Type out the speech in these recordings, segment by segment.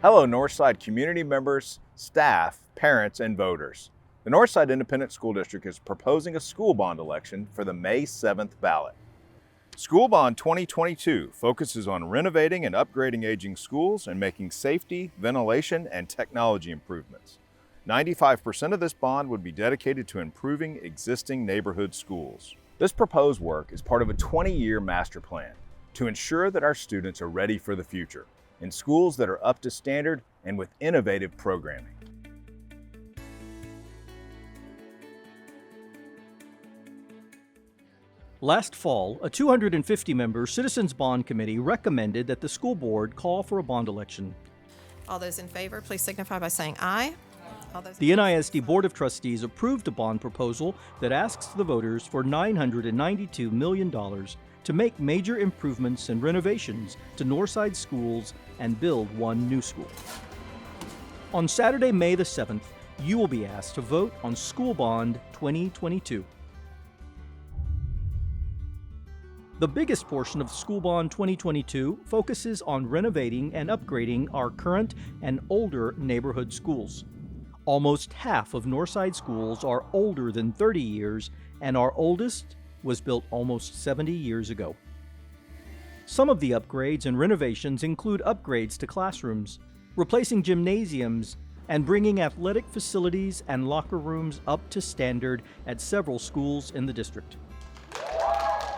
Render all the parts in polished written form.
Hello, Northside community members, staff, parents, and voters. The Northside Independent School District is proposing a school bond election for the May 7th ballot. School Bond 2022 focuses on renovating and upgrading aging schools and making safety, ventilation, and technology improvements. 95% of this bond would be dedicated to improving existing neighborhood schools. This proposed work is part of a 20-year master plan to ensure that our students are ready for the future in schools that are up to standard and with innovative programming. Last fall, a 250-member Citizens Bond Committee recommended that the school board call for a bond election. All those in favor, please signify by saying aye. The NISD Board of Trustees approved a bond proposal that asks the voters for $992 million to make major improvements and renovations to Northside schools and build one new school. On Saturday, May the 7th, you will be asked to vote on School Bond 2022. The biggest portion of School Bond 2022 focuses on renovating and upgrading our current and older neighborhood schools. Almost half of Northside schools are older than 30 years, and our oldest was built almost 70 years ago. Some of the upgrades and renovations include upgrades to classrooms, replacing gymnasiums, and bringing athletic facilities and locker rooms up to standard at several schools in the district.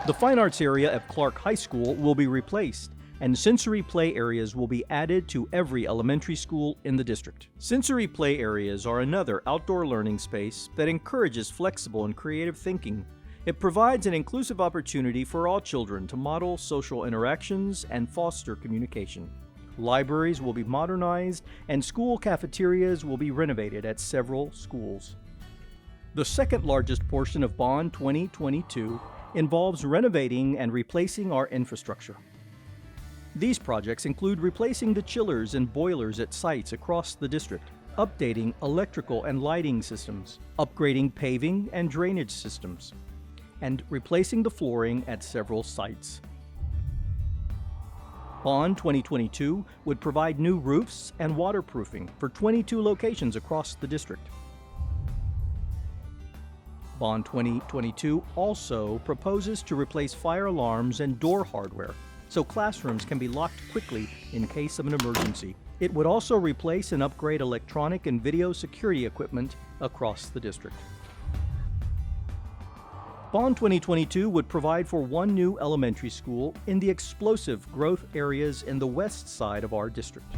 The fine arts area at Clark High School will be replaced, and sensory play areas will be added to every elementary school in the district. Sensory play areas are another outdoor learning space that encourages flexible and creative thinking. It provides an inclusive opportunity for all children to model social interactions and foster communication. Libraries will be modernized, and school cafeterias will be renovated at several schools. The second largest portion of Bond 2022 involves renovating and replacing our infrastructure. These projects include replacing the chillers and boilers at sites across the district, updating electrical and lighting systems, upgrading paving and drainage systems, and replacing the flooring at several sites. Bond 2022 would provide new roofs and waterproofing for 22 locations across the district. Bond 2022 also proposes to replace fire alarms and door hardware so classrooms can be locked quickly in case of an emergency. It would also replace and upgrade electronic and video security equipment across the district. Bond 2022 would provide for one new elementary school in the explosive growth areas in the west side of our district.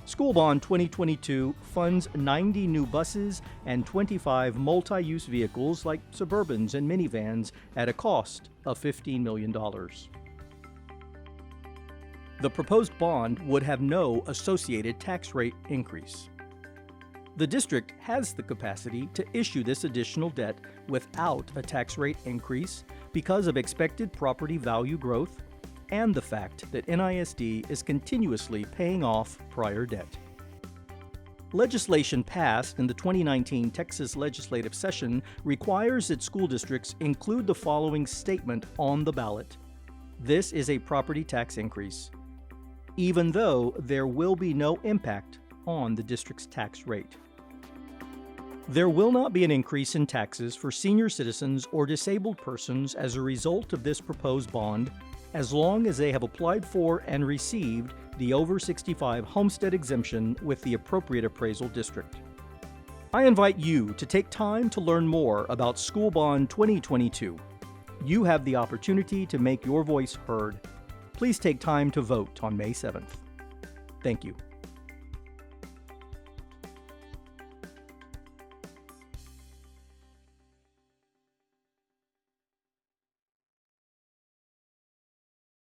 School Bond 2022 funds 90 new buses and 25 multi-use vehicles like Suburbans and minivans at a cost of $15 million. The proposed bond would have no associated tax rate increase. The district has the capacity to issue this additional debt without a tax rate increase because of expected property value growth and the fact that NISD is continuously paying off prior debt. Legislation passed in the 2019 Texas legislative session requires that school districts include the following statement on the ballot: "This is a property tax increase," even though there will be no impact on the district's tax rate. There will not be an increase in taxes for senior citizens or disabled persons as a result of this proposed bond, as long as they have applied for and received the over 65 homestead exemption with the appropriate appraisal district. I invite you to take time to learn more about School Bond 2022. You have the opportunity to make your voice heard. Please take time to vote on May 7th. Thank you.